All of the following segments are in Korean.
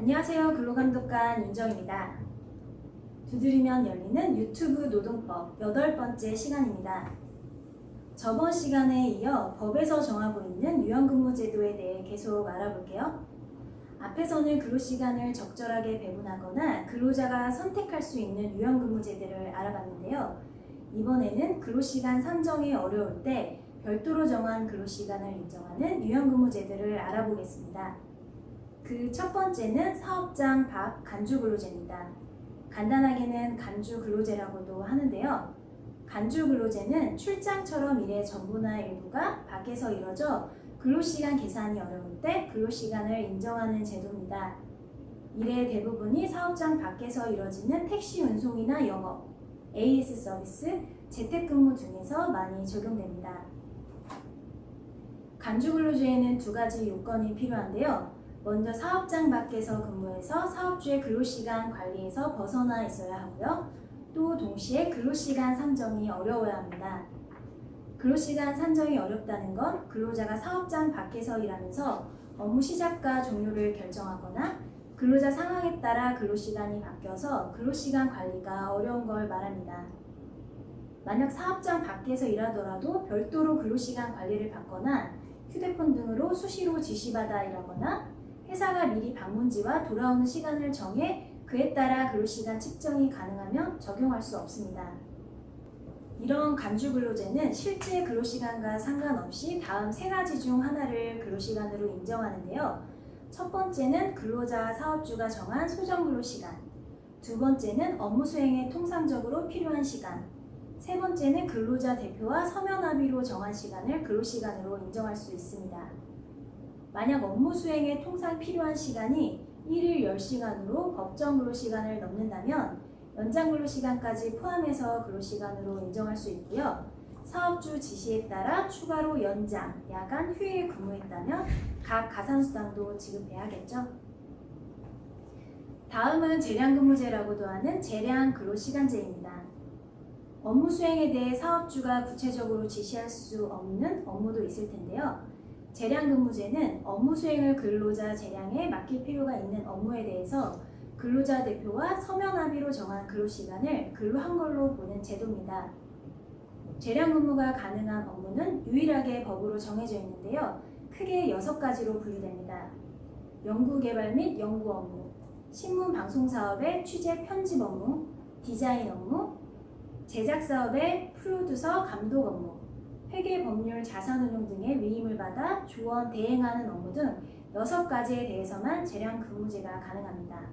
안녕하세요. 근로감독관 윤정입니다. 두드리면 열리는 유튜브 노동법 8번째 시간입니다. 저번 시간에 이어 법에서 정하고 있는 유연근무제도에 대해 계속 알아볼게요. 앞에서는 근로시간을 적절하게 배분하거나 근로자가 선택할 수 있는 유연근무제도를 알아봤는데요. 이번에는 근로시간 산정이 어려울 때 별도로 정한 근로시간을 인정하는 유연근무제도를 알아보겠습니다. 그 첫 번째는 사업장 밖 간주근로제입니다. 간단하게는 간주근로제라고도 하는데요. 간주근로제는 출장처럼 일의 전부나 일부가 밖에서 이뤄져 근로시간 계산이 어려울 때 근로시간을 인정하는 제도입니다. 일의 대부분이 사업장 밖에서 이뤄지는 택시 운송이나 영업, AS 서비스, 재택근무 등에서 많이 적용됩니다. 간주근로제에는 두 가지 요건이 필요한데요. 먼저 사업장 밖에서 근무해서 사업주의 근로시간 관리에서 벗어나 있어야 하고요. 또 동시에 근로시간 산정이 어려워야 합니다. 근로시간 산정이 어렵다는 건 근로자가 사업장 밖에서 일하면서 업무 시작과 종료를 결정하거나 근로자 상황에 따라 근로시간이 바뀌어서 근로시간 관리가 어려운 걸 말합니다. 만약 사업장 밖에서 일하더라도 별도로 근로시간 관리를 받거나 휴대폰 등으로 수시로 지시받아 일하거나 회사가 미리 방문지와 돌아오는 시간을 정해 그에 따라 근로시간 측정이 가능하면 적용할 수 없습니다. 이런 간주근로제는 실제 근로시간과 상관없이 다음 세 가지 중 하나를 근로시간으로 인정하는데요. 첫 번째는 근로자와 사업주가 정한 소정근로시간, 두 번째는 업무 수행에 통상적으로 필요한 시간, 세 번째는 근로자 대표와 서면 합의로 정한 시간을 근로시간으로 인정할 수 있습니다. 만약 업무 수행에 통상 필요한 시간이 1일 10시간으로 법정 근로시간을 넘는다면 연장 근로시간까지 포함해서 근로시간으로 인정할 수 있고요. 사업주 지시에 따라 추가로 연장, 야간, 휴일 근무했다면 각 가산수당도 지급해야겠죠. 다음은 재량근무제라고도 하는 재량근로시간제입니다. 업무 수행에 대해 사업주가 구체적으로 지시할 수 없는 업무도 있을 텐데요. 재량근무제는 업무 수행을 근로자 재량에 맡길 필요가 있는 업무에 대해서 근로자 대표와 서면 합의로 정한 근로시간을 근로한 걸로 보는 제도입니다. 재량근무가 가능한 업무는 유일하게 법으로 정해져 있는데요. 크게 6가지로 분류됩니다. 연구개발 및 연구 업무, 신문방송사업의 취재 편집 업무, 디자인 업무, 제작사업의 프로듀서 감독 업무, 회계 법률 자산운용 등의 위임을 받아 조언 대행하는 업무 등 6가지에 대해서만 재량근무제가 가능합니다.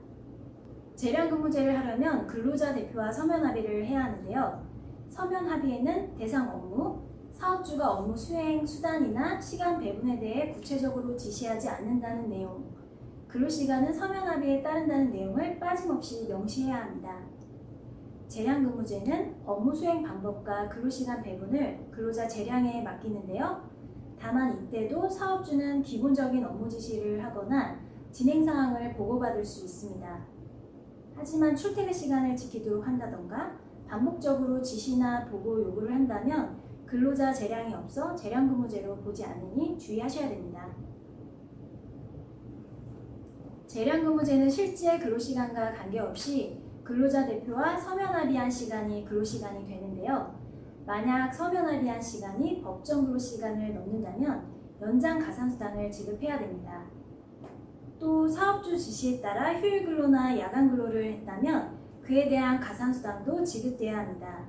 재량근무제를 하려면 근로자 대표와 서면 합의를 해야 하는데요. 서면 합의에는 대상 업무, 사업주가 업무 수행 수단이나 시간 배분에 대해 구체적으로 지시하지 않는다는 내용, 근로시간은 서면 합의에 따른다는 내용을 빠짐없이 명시해야 합니다. 재량근무제는 업무 수행 방법과 근로시간 배분을 근로자 재량에 맡기는데요. 다만 이때도 사업주는 기본적인 업무 지시를 하거나 진행 사항을 보고받을 수 있습니다. 하지만 출퇴근 시간을 지키도록 한다던가 반복적으로 지시나 보고 요구를 한다면 근로자 재량이 없어 재량근무제로 보지 않으니 주의하셔야 됩니다. 재량근무제는 실제 근로시간과 관계없이 근로자 대표와 서면 합의한 시간이 근로시간이 되는데요. 만약 서면 합의한 시간이 법정 근로시간을 넘는다면 연장 가산수당을 지급해야 됩니다. 또 사업주 지시에 따라 휴일 근로나 야간 근로를 했다면 그에 대한 가산수당도 지급돼야 합니다.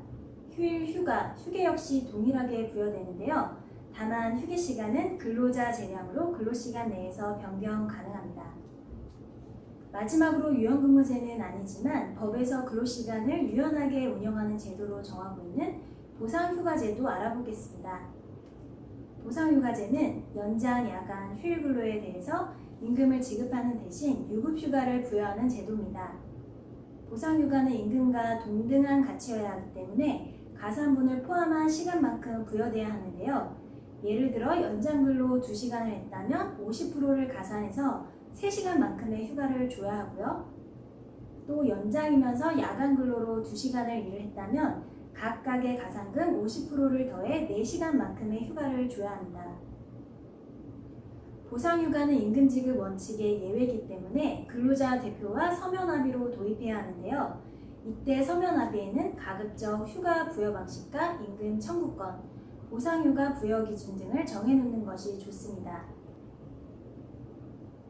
휴일, 휴가, 휴게 역시 동일하게 부여되는데요. 다만 휴게 시간은 근로자 재량으로 근로시간 내에서 변경 가능합니다. 마지막으로 유연근무제는 아니지만 법에서 근로시간을 유연하게 운영하는 제도로 정하고 있는 보상휴가제도 알아보겠습니다. 보상휴가제는 연장, 야간, 휴일 근로에 대해서 임금을 지급하는 대신 유급휴가를 부여하는 제도입니다. 보상휴가는 임금과 동등한 가치여야 하기 때문에 가산분을 포함한 시간만큼 부여돼야 하는데요. 예를 들어 연장근로 2시간을 했다면 50%를 가산해서 3시간만큼의 휴가를 줘야 하고요. 또 연장이면서 야간 근로로 2시간을 일을 했다면 각각의 가산금 50%를 더해 4시간만큼의 휴가를 줘야 합니다. 보상휴가는 임금지급 원칙의 예외이기 때문에 근로자 대표와 서면합의로 도입해야 하는데요. 이때 서면합의에는 가급적 휴가 부여 방식과 임금 청구권, 보상휴가 부여 기준 등을 정해놓는 것이 좋습니다.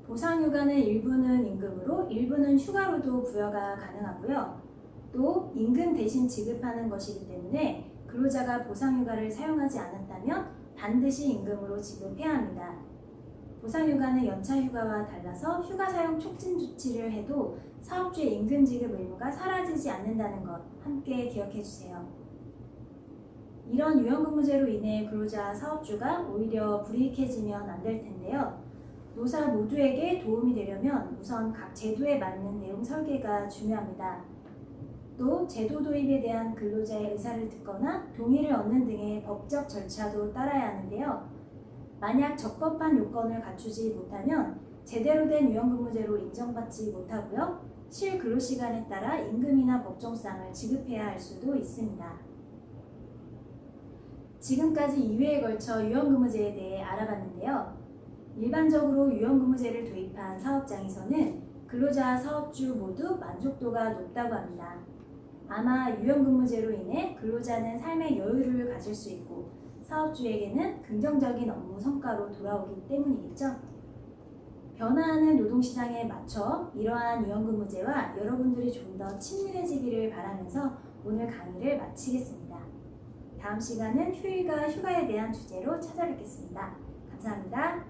보상휴가는 일부는 임금으로 일부는 휴가로도 부여가 가능하고요. 또 임금 대신 지급하는 것이기 때문에 근로자가 보상휴가를 사용하지 않았다면 반드시 임금으로 지급해야 합니다. 보상휴가는 연차휴가와 달라서 휴가 사용 촉진 조치를 해도 사업주의 임금 지급 의무가 사라지지 않는다는 것 함께 기억해 주세요. 이런 유연근무제로 인해 근로자 사업주가 오히려 불이익해지면 안 될 텐데요. 노사 모두에게 도움이 되려면 우선 각 제도에 맞는 내용 설계가 중요합니다. 또 제도 도입에 대한 근로자의 의사를 듣거나 동의를 얻는 등의 법적 절차도 따라야 하는데요. 만약 적법한 요건을 갖추지 못하면 제대로 된 유연근무제로 인정받지 못하고요. 실근로시간에 따라 임금이나 법정상을 지급해야 할 수도 있습니다. 지금까지 2회에 걸쳐 유연근무제에 대해 알아봤는데요. 일반적으로 유연근무제를 도입한 사업장에서는 근로자, 사업주 모두 만족도가 높다고 합니다. 아마 유연근무제로 인해 근로자는 삶의 여유를 가질 수 있고 사업주에게는 긍정적인 업무 성과로 돌아오기 때문이겠죠. 변화하는 노동시장에 맞춰 이러한 유연근무제와 여러분들이 좀 더 친밀해지기를 바라면서 오늘 강의를 마치겠습니다. 다음 시간은 휴일과 휴가에 대한 주제로 찾아뵙겠습니다. 감사합니다.